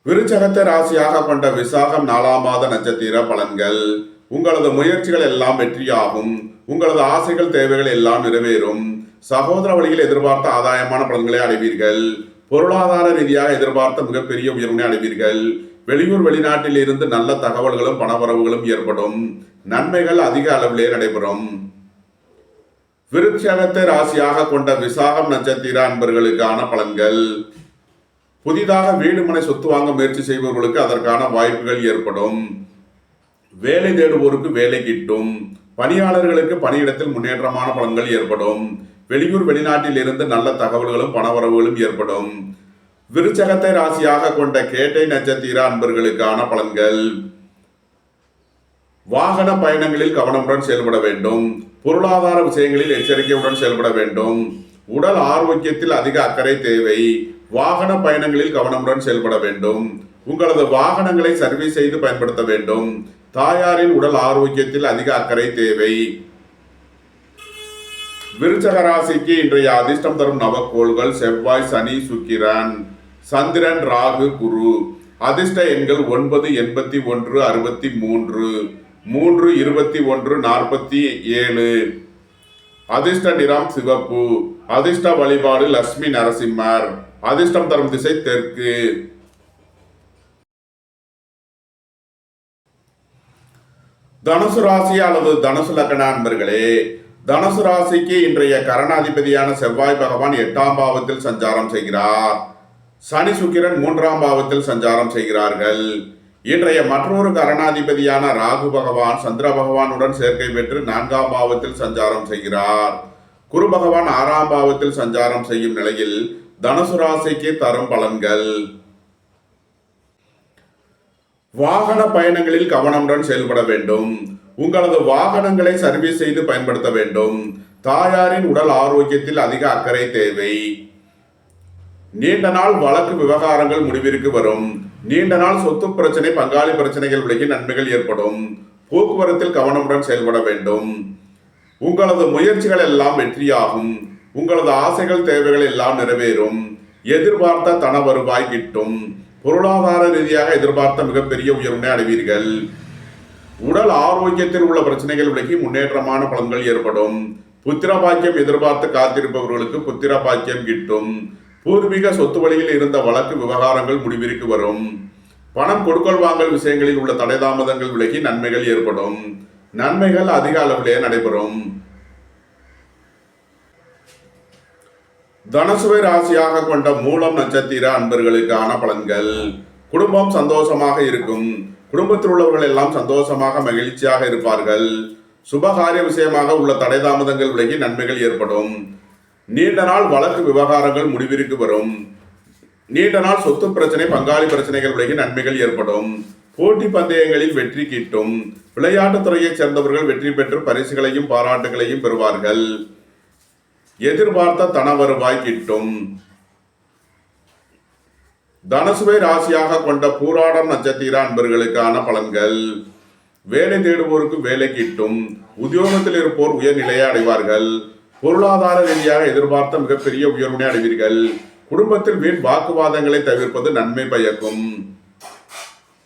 விருச்சகத்தை ராசியாக கொண்ட விசாகம் 4ஆம் மாத நட்சத்திர பலன்கள். உங்களது முயற்சிகள் எல்லாம் வெற்றியாகும். உங்களது ஆசைகள் தேவைகள் எல்லாம் நிறைவேறும். சகோதர வழியில் எதிர்பார்த்த ஆதாயமான பலன்களை அடைவீர்கள். பொருளாதார ரீதியாக எதிர்பார்த்த மிகப்பெரிய உயர்வினை அடைவீர்கள். வெளியூர் வெளிநாட்டில் இருந்து நல்ல தகவல்களும் பணவரவுகளும் ஏற்படும். நன்மைகள் அதிக அளவிலே நடைபெறும். விருட்சகத்தை ராசியாக கொண்ட விசாகம் நட்சத்திர அன்பர்களுக்கான பலன்கள். புதிதாக வீடு மனை சொத்து வாங்க முயற்சி செய்பவர்களுக்கு அதற்கான வாய்ப்புகள் ஏற்படும். வேலை தேடுவோருக்கு வேலை கிட்டும். பணியாளர்களுக்கு பணியிடத்தில் முன்னேற்றமான பலன்கள் ஏற்படும். வெளியூர் வெளிநாட்டில் இருந்து நல்ல தகவல்களும் பணவரவுகளும் ஏற்படும். விருச்சகத்தை ராசியாக கொண்ட கேட்டை நட்சத்திர அன்பர்களுக்கான பலன்கள். வாகன பயணங்களில் கவனமுடன் செயல்பட வேண்டும். பொருளாதார விஷயங்களில் எச்சரிக்கையுடன் செயல்பட வேண்டும். உடல் ஆரோக்கியத்தில் அதிக அக்கறை தேவை. வாகன பயணங்களில் கவனமுடன் செயல்பட வேண்டும். உங்களது வாகனங்களை சர்வீஸ் செய்து பயன்படுத்த வேண்டும். தாயாரின் உடல் ஆரோக்கியத்தில் அதிக அக்கறை தேவை. விருச்சக ராசிக்கு இன்றைய அதிர்ஷ்டம் தரும் நவக்கோள்கள் செவ்வாய், சனி, சுக்கிரன், சந்திரன், ராகு, குரு. அதிர்ஷ்ட எண்கள் 9, 81, 63, 3, 21, 47. அதிர்ஷ்ட நிறம் சிவப்பு. அதிர்ஷ்ட வழிபாடு லட்சுமி நரசிம்மர். அதிர்ஷ்டம் தரும் திசை தெற்கு. தனுசு ராசி அல்லது தனுசு லக்ன அன்பர்களே, தனுசு ராசிக்கு இன்றைய கரணாதிபதியான செவ்வாய் பகவான் 8ஆம் பாவத்தில் சஞ்சாரம் செய்கிறார். சனி சுக்கிரன் 3ஆம் பாவத்தில் சஞ்சாரம் செய்கிறார்கள். இன்றைய மற்றொரு கரணாதிபதியான ராகு பகவான் சந்திர பகவானுடன் சேர்க்கை பெற்று 4ஆம் பாவத்தில் சஞ்சாரம் செய்கிறார். குரு பகவான் 6ஆம் பாவத்தில் சஞ்சாரம் செய்யும் நிலையில் தனுசு ராசிக்கு தரும் பலன்கள். வாகன பயணங்களில் கவனமுடன் செயல்பட வேண்டும். உங்களது வாகனங்களை சர்வீஸ் செய்து பயன்படுத்த வேண்டும். தாயாரின் உடல் ஆரோக்கியத்தில் அதிக அக்கறை தேவை. நீண்ட நாள் வழக்கு விவகாரங்கள் முடிவிற்கு வரும். நீண்ட நாள் சொத்து பிரச்சனை, பங்காளி பிரச்சனைகள் விலகி நன்மைகள் ஏற்படும். போக்குவரத்தில் கவனமுடன் செயல்பட வேண்டும். உங்களது முயற்சிகள் எல்லாம் வெற்றியாகும். உங்களது ஆசைகள் தேவைகள் எல்லாம் நிறைவேறும். எதிர்பார்த்த தன வருவாய் கிட்டும். பொருளாதார ரீதியாக எதிர்பார்த்த மிகப்பெரிய உயர்வினை அடைவீர்கள். உடல் ஆரோக்கியத்தில் உள்ள பிரச்சனைகள் விலகி முன்னேற்றமான பலன்கள் ஏற்படும். புத்திர பாக்கியம் எதிர்பார்த்து காத்திருப்பவர்களுக்கு புத்திர பாக்கியம் கிட்டும். பூர்வீக சொத்து வழியில் இருந்த வழக்கு விவகாரங்கள் முடிவிற்கு வரும். பணம் கொடுக்கல் வாங்கல் விஷயங்களில் உள்ள தடை தாமதங்கள் விலகி நன்மைகள் ஏற்படும். நன்மைகள் அதிக அளவிலே நடைபெறும். தனுசுவை ராசியாக கொண்ட மூலம் நட்சத்திர அன்பர்களுக்கான பலன்கள். குடும்பம் சந்தோஷமாக இருக்கும். குடும்பத்தில் உள்ளவர்கள் எல்லாம் சந்தோஷமாக மகிழ்ச்சியாக இருப்பார்கள். சுபகாரிய விஷயமாக உள்ள தடை தாமதங்கள் விலகி நன்மைகள் ஏற்படும். நீண்ட நாள் வழக்கு விவகாரங்கள் முடிவிற்கு வரும். நீண்ட நாள் சொத்து பிரச்சனை, பங்காளி பிரச்சனைகள் விலகி நன்மைகள் ஏற்படும். போட்டி பந்தயங்களில் வெற்றி கிட்டும். விளையாட்டுத் துறையைச் சேர்ந்தவர்கள் வெற்றி பெற்று பரிசுகளையும் பாராட்டுகளையும் பெறுவார்கள். எதிர்பார்த்த தன வருவாய் கிட்டும். தனுசுவை ராசியாக கொண்ட பூராடம் நட்சத்திர அன்பர்களுக்கான பலன்கள். வேலை தேடுவோருக்கு வேலை கிட்டும். உத்தியோகத்தில் இருப்போர் உயர்நிலையை அடைவார்கள். பொருளாதார ரீதியாக எதிர்பார்த்த மிகப்பெரிய உயர்வினை அடைவீர்கள். குடும்பத்தில் வீண் வாக்குவாதங்களை தவிர்ப்பது நன்மை பயக்கும்.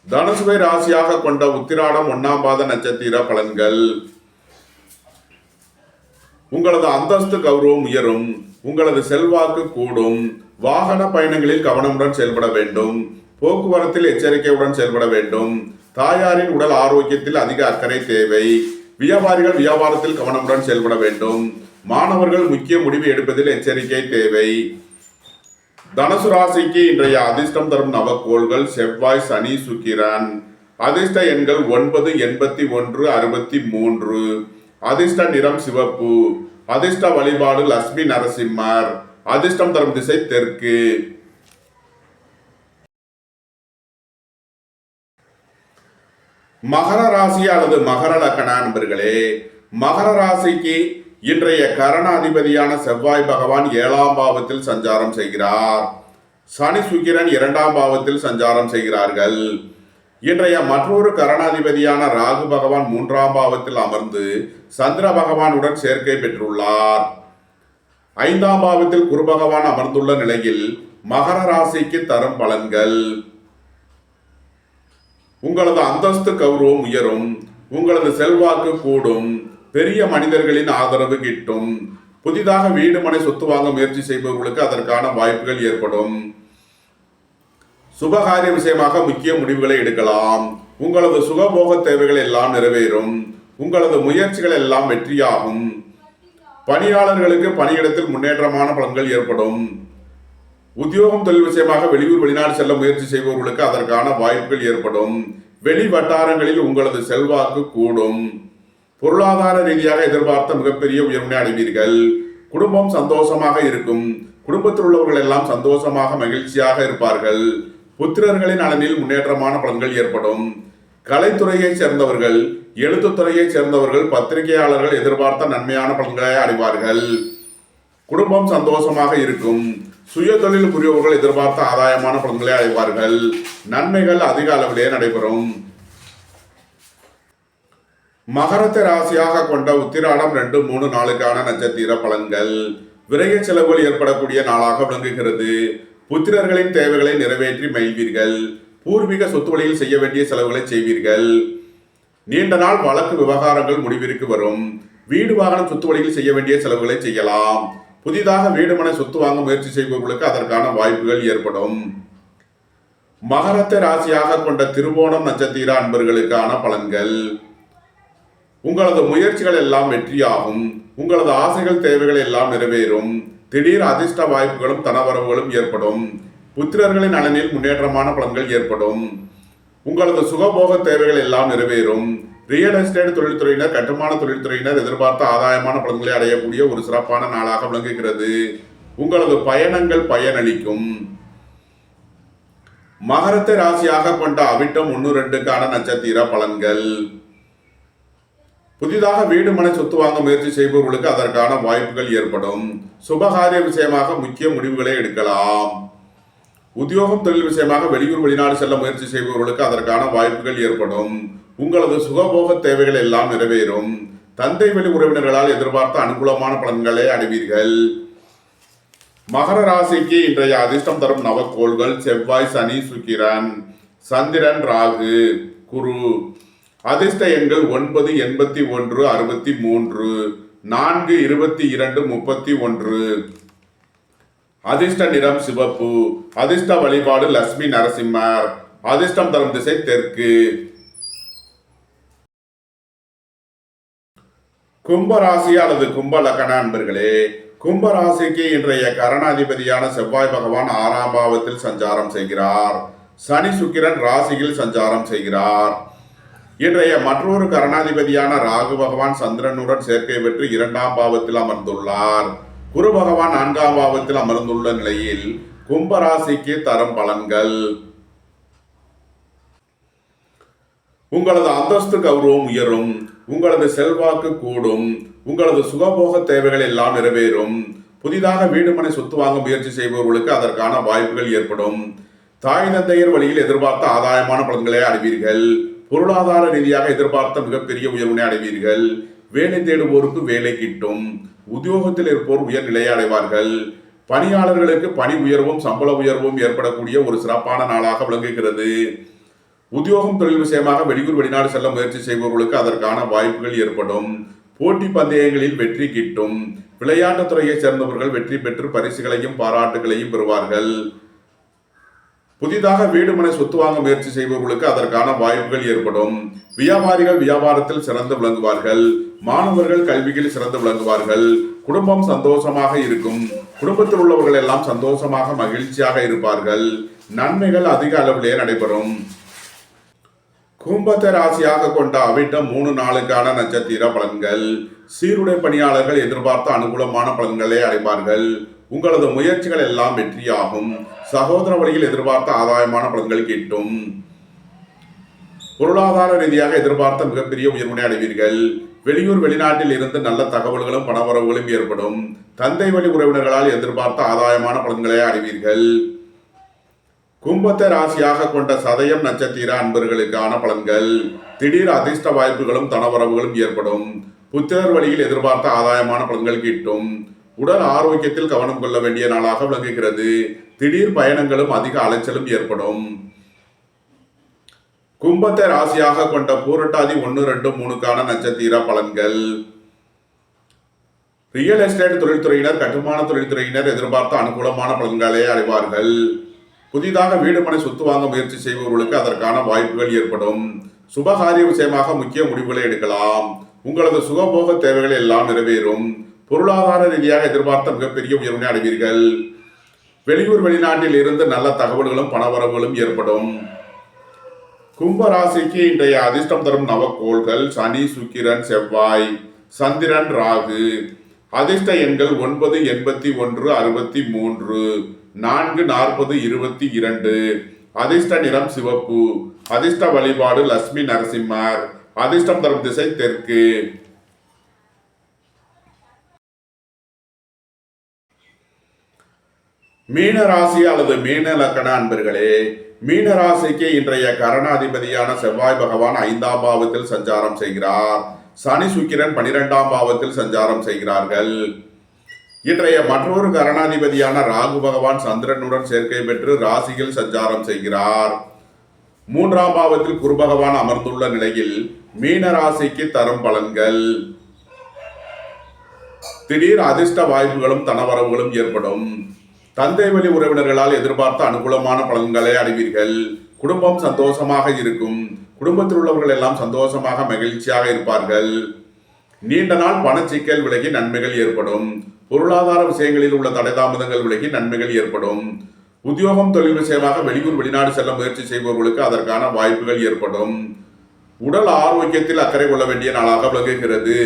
தனுசுவை ராசியாக கொண்ட உத்திராடம் 1ஆம் பாத நட்சத்திர பலன்கள். உங்களது அந்தஸ்து கௌரவம் உயரும். உங்களது செல்வாக்கு கூடும். வாகன பயணங்களில் கவனமுடன் செயல்பட வேண்டும். போக்குவரத்தில் எச்சரிக்கையுடன் செயல்பட வேண்டும். தாயாரின் உடல் ஆரோக்கியத்தில் அதிக அக்கறை தேவை. வியாபாரிகள் வியாபாரத்தில் கவனமுடன் செயல்பட வேண்டும். மாணவர்கள் முக்கிய முடிவு எடுப்பதில் எச்சரிக்கை தேவை. தனுசு ராசிக்கு இன்றைய அதிர்ஷ்டம் தரும் நவக்கோள்கள் செவ்வாய், சனி, சுக்கிரன். அதிர்ஷ்ட எண்கள் 9, 81, 63. அதிர்ஷ்ட நிறம் சிவப்பு. அதிர்ஷ்ட வழிபாடு லட்சுமி நரசிம்மர். அதிர்ஷ்டம் தரும் திசை தெற்கு. மகர ராசி அல்லது மகர லக்ன நண்பர்களே, மகர ராசிக்கு இன்றைய கரணாதிபதியான செவ்வாய் பகவான் 7ஆம் பாவத்தில் சஞ்சாரம் செய்கிறார். சனி சுக்கிரன் 2ஆம் பாவத்தில் சஞ்சாரம் செய்கிறார்கள். இன்றைய மற்றொரு கரணாதிபதியான ராகு பகவான் 3ஆம் பாவத்தில் அமர்ந்து சந்திர பகவானுடன் சேர்க்கை பெற்றுள்ளார். 5ஆம் பாவத்தில் குரு பகவான் அமர்ந்துள்ள நிலையில் மகர ராசிக்கு தரும் பலன்கள். உங்களது அந்தஸ்து கௌரவம் உயரும். உங்களது செல்வாக்கு கூடும். பெரிய மனிதர்களின் ஆதரவு கிட்டும். புதிதாக வீடு மனை சொத்து வாங்க முயற்சி செய்பவர்களுக்கு அதற்கான வாய்ப்புகள் ஏற்படும். சுபகாரிய விஷயமாக முக்கிய முடிவுகளை எடுக்கலாம். உங்களது சுகபோக தேவைகள் எல்லாம் நிறைவேறும். உங்களது முயற்சிகள் எல்லாம் வெற்றியாகும். பணியாளர்களுக்கு பணியிடத்தில் முன்னேற்றமான பலன்கள் ஏற்படும். உத்தியோகம் தொழில் விஷயமாக வெளியூர் வெளிநாடு செல்ல முயற்சி செய்பவர்களுக்கு அதற்கான வாய்ப்புகள் ஏற்படும். வெளி வட்டாரங்களில் உங்களது செல்வாக்கு கூடும். பொருளாதார ரீதியாக எதிர்பார்த்த மிகப்பெரிய உயர்வினை அடைவீர்கள். குடும்பம் சந்தோஷமாக இருக்கும். குடும்பத்தில் உள்ளவர்கள் எல்லாம் சந்தோஷமாக மகிழ்ச்சியாக இருப்பார்கள். புத்திரர்களின் நலனில் முன்னேற்றமான பலன்கள் ஏற்படும். கலைத்துறையை சேர்ந்தவர்கள், எழுத்துத்துறையை சேர்ந்தவர்கள், பத்திரிகையாளர்கள் எதிர்பார்த்த நன்மையான பலன்களை அடைவார்கள். குடும்பம் சந்தோஷமாக இருக்கும். சுய தொழில் புரியவர்கள் எதிர்பார்த்த ஆதாயமான பலன்களை அடைவார்கள். நன்மைகள் அதிக அளவிலே நடைபெறும். மகரத்தை ராசியாக கொண்ட உத்திராடம் 2, 3 நாளுக்கான நட்சத்திர பலன்கள். விரைய செலவுகள் ஏற்படக்கூடிய நாளாக விளங்குகிறது. புத்திரர்களின் தேவைகளை நிறைவேற்றி மகிழ்வீர்கள். பூர்வீக சொத்து வழியில் செய்ய வேண்டிய செலவுகளை செய்வீர்கள். நீண்ட நாள் வழக்கு விவகாரங்கள் முடிவிற்கு வரும். வீடு வாகனம் சொத்து வழியில் செய்ய வேண்டிய செலவுகளை செய்யலாம். புதிதாக வீடு மனை சொத்து வாங்க முயற்சி செய்பவர்களுக்கு அதற்கான வாய்ப்புகள் ஏற்படும். மகரத்தை ராசியாக கொண்ட திருவோணம் நட்சத்திர அன்பர்களுக்கான பலன்கள். உங்களது முயற்சிகள் எல்லாம் வெற்றியாகும். உங்களது ஆசைகள் தேவைகள் எல்லாம் நிறைவேறும். திடீர் அதிர்ஷ்ட வாய்ப்புகளும் தனவரவுகளும் ஏற்படும். புத்திரர்களின் நலனில் முன்னேற்றமான பலன்கள் ஏற்படும். உங்களது சுகபோக தேவைகள் எல்லாம் நிறைவேறும். ரியல் எஸ்டேட் தொழில்துறையினர், கட்டுமான தொழில்துறையினர் எதிர்பார்த்த ஆதாயமான பலன்களை அடையக்கூடிய ஒரு சிறப்பான நாளாக விளங்குகிறது. உங்களது பயணங்கள் பயனளிக்கும். மகரத்தை ராசியாக கொண்ட அவிட்டம் 1, 2க்கான நட்சத்திர பலன்கள். புதிதாக வீடு மனை சொத்து வாங்க முயற்சி செய்பவர்களுக்கு அதற்கான வாய்ப்புகள் ஏற்படும். சுபகாரிய விஷயமாக முக்கிய முடிவுகளை எடுக்கலாம். உத்தியோகம் தொழில் விஷயமாக வெளியூர் வெளிநாடு செல்ல முயற்சி செய்பவர்களுக்கு அதற்கான வாய்ப்புகள் ஏற்படும். உங்களது சுகபோக தேவைகள் எல்லாம் நிறைவேறும். தந்தை வழி உறவினர்களால் எதிர்பார்த்த அனுகூலமான பலன்களை அடைவீர்கள். மகர ராசிக்கு இன்றைய அதிர்ஷ்டம் தரும் நவக்கோள்கள் செவ்வாய், சனி, சுக்கிரன், சந்திரன், ராகு, குரு. அதிர்ஷ்ட எண்கள் 9, 81, 63, 4, 22, 31. அதிர்ஷ்ட நிறம் சிவப்பு. அதிர்ஷ்ட வழிபாடு லட்சுமி நரசிம்மர். அதிர்ஷ்டம் தரும் திசை தெற்கு. கும்பராசி அல்லது கும்ப லக்ன அன்பர்களே, கும்பராசிக்கு இன்றைய கரணாதிபதியான செவ்வாய் பகவான் 6ஆம் பாவத்தில் சஞ்சாரம் செய்கிறார். சனி சுக்கிரன் ராசியில் சஞ்சாரம் செய்கிறார். இன்றைய மற்றொரு கரணாதிபதியான ராகு பகவான் சந்திரனுடன் சேர்க்கை பெற்று 2ஆம் பாவத்தில் அமர்ந்துள்ளார். குரு பகவான் 4ஆம் பாவத்தில் அமர்ந்துள்ள நிலையில் கும்பராசிக்கு தரும் பலன்கள். உங்களது அந்தஸ்து கௌரவம் உயரும். உங்களது செல்வாக்கு கூடும். உங்களது சுகபோக தேவைகள் எல்லாம் நிறைவேறும். புதிதாக வீடு மனை சொத்து வாங்க முயற்சி செய்பவர்களுக்கு அதற்கான வாய்ப்புகள் ஏற்படும். தாய் தந்தையர் வழியில் எதிர்பார்த்த ஆதாயமான பலன்களை அடைவீர்கள். பொருளாதார ரீதியாக எதிர்பார்த்த மிகப்பெரிய உயர்வினை அடைவீர்கள். வேலை தேடுவோருக்கு வேலை கிட்டும். உத்தியோகத்தில் இருப்போர் உயர்நிலையை அடைவார்கள். பணியாளர்களுக்கு பணி உயர்வும் சம்பள உயர்வும் ஏற்படக்கூடிய ஒரு சிறப்பான நாளாக விளங்குகிறது. உத்தியோகம் தொழில் விஷயமாக வெளியூர் வெளிநாடு செல்ல முயற்சி செய்பவர்களுக்கு அதற்கான வாய்ப்புகள் ஏற்படும். போட்டி பந்தயங்களில் வெற்றி கிட்டும். விளையாட்டுத் துறையை சேர்ந்தவர்கள் வெற்றி பெற்று பரிசுகளையும் பாராட்டுகளையும் பெறுவார்கள். புதிதாக வீடு மனை சொத்து வாங்க முயற்சி செய்பவர்களுக்கு அதற்கான வாய்ப்புகள் ஏற்படும். வியாபாரிகள் வியாபாரத்தில் சிறந்து விளங்குவார்கள். மாணவர்கள் கல்வியில் சிறந்து விளங்குவார்கள். குடும்பம் சந்தோஷமாக இருக்கும். குடும்பத்தில் உள்ளவர்கள் எல்லாம் சந்தோஷமாக மகிழ்ச்சியாக இருப்பார்கள். நன்மைகள் அதிக அளவிலே நடைபெறும். கும்பத்தை ராசியாக கொண்ட அவிட்டம் 3 நாளுக்கான நட்சத்திர பலன்கள். சீருடை பணியாளர்கள் எதிர்பார்த்த அனுகூலமான பலன்களை அடைவார்கள். உங்களது முயற்சிகள் எல்லாம் வெற்றியாகும். சகோதர வழியில் எதிர்பார்த்த ஆதாயமான பலன்கள் கிட்டும். பொருளாதார ரீதியாக எதிர்பார்த்த மிகப்பெரிய உயர்வினை அடைவீர்கள். வெளியூர் வெளிநாட்டில் இருந்து நல்ல தகவல்களும் பணவரவுகளும் ஏற்படும். தந்தை வழி உறவினர்களால் எதிர்பார்த்த ஆதாயமான பலன்களை அடைவீர்கள். கும்பத்தை ராசியாக கொண்ட சதயம் நட்சத்திர அன்பர்களுக்கான பலன்கள். திடீர் அதிர்ஷ்ட வாய்ப்புகளும் தனவரவுகளும் ஏற்படும். புத்திரர் வழியில் எதிர்பார்த்த ஆதாயமான பலன்கள் கிட்டும். உடல் ஆரோக்கியத்தில் கவனம் கொள்ள வேண்டிய நாளாக விளங்குகிறது. திடீர் பயணங்களும் அதிக அலைச்சலும் ஏற்படும். கும்பத்தை ராசியாக கொண்ட பூரட்டாதி 1, 2, 3க்கான நட்சத்திர பலன்கள். ரியல் எஸ்டேட் தொழில்துறையினர், கட்டுமான தொழில்துறையினர் எதிர்பார்த்த அனுகூலமான பலன்களை அடைவார்கள். புதிதாக வீடு மனை சொத்து வாங்க முயற்சி செய்பவர்களுக்கு அதற்கான வாய்ப்புகள் ஏற்படும். சுபகாரிய விஷயமாக முக்கிய முடிவுகளை எடுக்கலாம். உங்களது சுகபோக தேவைகள் எல்லாம் நிறைவேறும். பொருளாதார ரீதியாக எதிர்பார்த்த மிகப்பெரிய உயர்வினை அடைவீர்கள். வெளியூர் வெளிநாட்டில் இருந்து நல்ல தகவல்களும் பணவரவுகளும் ஏற்படும். கும்பராசிக்கு இன்றைய அதிர்ஷ்டம் தரும் நவக்கோள்கள் சனி, சுக்கிரன், செவ்வாய், சந்திரன், ராகு. அதிர்ஷ்ட எண்கள் 9, 81, 63, 4, 40, 22. அதிர்ஷ்ட நிறம் சிவப்பு. அதிர்ஷ்ட வழிபாடு லட்சுமி நரசிம்மர். அதிர்ஷ்டம் தரும் திசை தெற்கு. மீன ராசி அல்லது மீன லக்கண அன்பர்களே, மீன ராசிக்கு இன்றைய கரணாதிபதியான செவ்வாய் பகவான் 5ஆம் பாவத்தில் சஞ்சாரம் செய்கிறார். சனி, சுக்கிரன் 12ஆம் பாவத்தில் சஞ்சாரம் செய்கிறார்கள். இன்றைய மற்றொரு கரணாதிபதியான ராகு பகவான் சந்திரனுடன் சேர்க்கை பெற்று ராசியில் சஞ்சாரம் செய்கிறார். 3ஆம் பாவத்தில் குரு பகவான் அமர்ந்துள்ள நிலையில் மீன ராசிக்கு தரும் பலன்கள்: திடீர் அதிர்ஷ்ட வாய்ப்புகளும் தனவரவுகளும் ஏற்படும். தந்தை வழி உறவினர்களால் எதிர்பார்த்த அனுகூலமான பலன்களை அடைவீர்கள். குடும்பம் சந்தோஷமாக இருக்கும். குடும்பத்தில் உள்ளவர்கள் எல்லாம் சந்தோஷமாக மகிழ்ச்சியாக இருப்பார்கள். நீண்ட நாள் பணச்சிக்கல் விலகி நன்மைகள் ஏற்படும். பொருளாதார விஷயங்களில் உள்ள தடைதாமதங்கள் விலகி நன்மைகள் ஏற்படும். உத்தியோகம், தொழில் விஷயமாக வெளியூர், வெளிநாடு செல்ல முயற்சி செய்பவர்களுக்கு அதற்கான வாய்ப்புகள் ஏற்படும். உடல் ஆரோக்கியத்தில் அக்கறை கொள்ள வேண்டிய நாளாக விளங்குகிறது.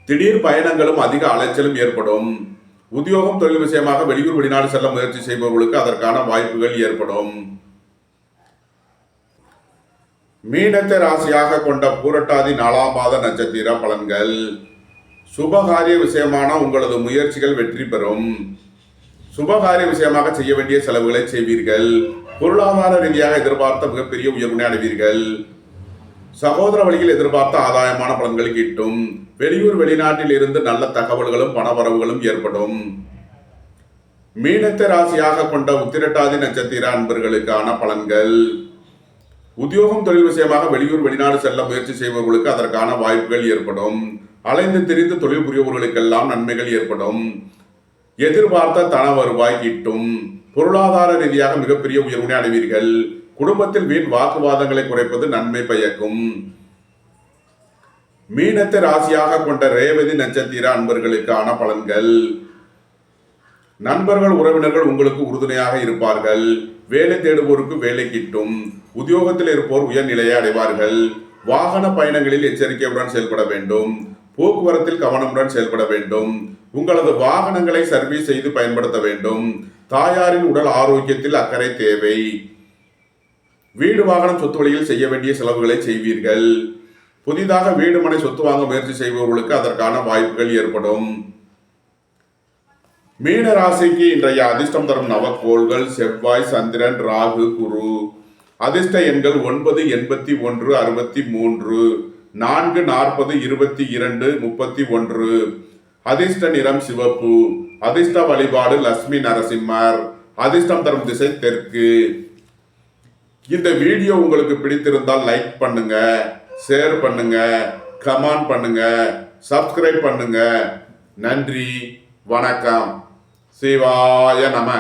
திடீர் பயணங்களும் அதிக அலைச்சலும் ஏற்படும். உத்தியோகம், தொழில் விஷயமாக வெளியூர், வெளிநாடு செல்ல முயற்சி செய்பவர்களுக்கு அதற்கான வாய்ப்புகள் ஏற்படும். மீனத்தை ராசியாக கொண்ட பூரட்டாதி 4ஆம் பாத நட்சத்திர பலன்கள்: சுபகாரிய விஷயமான உங்களது முயற்சிகள் வெற்றி பெறும். சுபகாரிய விஷயமாக செய்ய வேண்டிய செலவுகளை செய்வீர்கள். பொருளாதார ரீதியாக எதிர்பார்த்த மிகப்பெரிய உயர்வினை அடைவீர்கள். சகோதர வழியில் எதிர்பார்த்த ஆதாயமான பலன்கள் கிட்டும். வெளியூர், வெளிநாட்டில் இருந்து நல்ல தகவல்களும் பணவரவுகளும் ஏற்படும். மீனத்தை ராசியாக கொண்ட உத்திரட்டாதி நட்சத்திர அன்பர்களுக்கான பலன்கள்: உத்தியோகம், தொழில் விஷயமாக வெளியூர், வெளிநாடு செல்ல முயற்சி செய்பவர்களுக்கு அதற்கான வாய்ப்புகள் ஏற்படும். அலைந்து திரிந்து தொழில் புரியவர்களுக்கெல்லாம் நன்மைகள் ஏற்படும். எதிர்பார்த்த தன வருவாய் கிட்டும். பொருளாதார ரீதியாக மிகப்பெரிய உயர்வினை அடைவீர்கள். குடும்பத்தில் வீண் வாக்குவாதங்களை குறைப்பது நன்மை பயக்கும். மீனத்தை ராசியாக கொண்ட ரேவதி நட்சத்திர அன்பர்களுக்கான பலன்கள்: நண்பர்கள், உறவினர்கள் உங்களுக்கு உறுதுணையாக இருப்பார்கள். வேலை தேடுவோருக்கு வேலை கிட்டும். உத்தியோகத்தில் இருப்போர் உயர்நிலையை அடைவார்கள். வாகன பயணங்களில் எச்சரிக்கையுடன் செயல்பட வேண்டும். போக்குவரத்தில் கவனமுடன் செயல்பட வேண்டும். உங்களது வாகனங்களை சர்வீஸ் செய்து பயன்படுத்த வேண்டும். தாயாரின் உடல் ஆரோக்கியத்தில் அக்கறை தேவை. வீடு, வாகனம், சொத்து வழியில் செய்ய வேண்டிய செலவுகளை செய்வீர்கள். புதிதாக வீடு, மனை, சொத்து வாங்க முயற்சி செய்பவர்களுக்கு அதற்கான வாய்ப்புகள் ஏற்படும். மீன ராசிக்கு இன்றைய அதிர்ஷ்டம் தரும் நவக்கோள்கள் செவ்வாய், சந்திரன், ராகு, குரு. அதிர்ஷ்ட எண்கள் 9, 81, 63, 4, 40, 22, 31. அதிர்ஷ்ட நிறம் சிவப்பு. அதிர்ஷ்ட வழிபாடு லட்சுமி நரசிம்மர். அதிர்ஷ்டம் தரும் திசை தெற்கு. இந்த வீடியோ உங்களுக்கு பிடித்திருந்தால் லைக் பண்ணுங்க, ஷேர் பண்ணுங்க, கமெண்ட் பண்ணுங்க, சப்ஸ்கிரைப் பண்ணுங்க. நன்றி, வணக்கம். சிவாய நம.